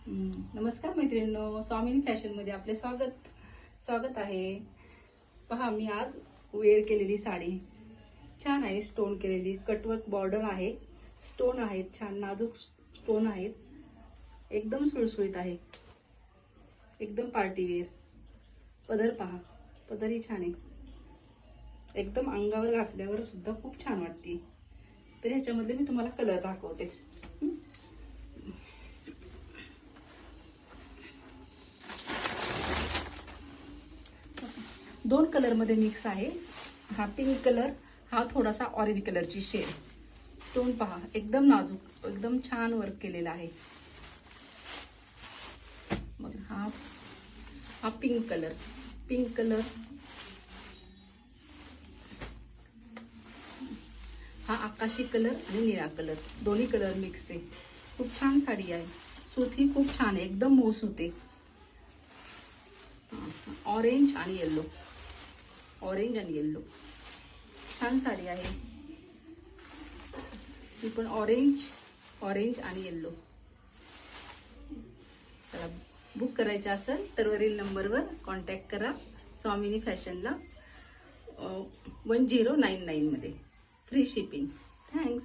नमस्कार मैत्रिणींनो, स्वामिनी फॅशन मध्ये आपले स्वागत आहे। पहा, मी आज वेअर केलेली साडी छान आहे, स्टोन केलेली, कटवर्क बॉर्डर आहे, स्टोन आहेत, छान नाजूक स्टोन आहेत, एकदम सुळसुळीत आहे, एकदम पार्टी वेअर। पदर पहा, पदरही छान आहे, एकदम अंगावर घातल्यावर सुद्धा खूप छान वाटते। तर ह्याच्यामध्ये मी तुम्हाला कलर दाखवते। दोन कलर मध्ये मिक्स आहे। हा पिंक कलर, हा थोडासा ऑरेंज कलरची शेड। स्टोन पहा, एकदम नाजूक, एकदम छान वर्क केलेला आहे। मग हा पिंक कलर, हा आकाशी कलर आणि निळा कलर, दोन्ही कलर मिक्स आहे। खूप छान साडी आहे, सूत ही खूप छान आहे, एकदम मऊ सूत आहे। ऑरेंज आणि येलो, छान साडी आहे ही पण, ऑरेंज आणि येलो। चला, बुक करायचे असेल तर वरील नंबरवर कॉन्टॅक्ट करा। स्वामिनी फॅशनला 1099 मध्ये फ्री शिपिंग। थँक्स।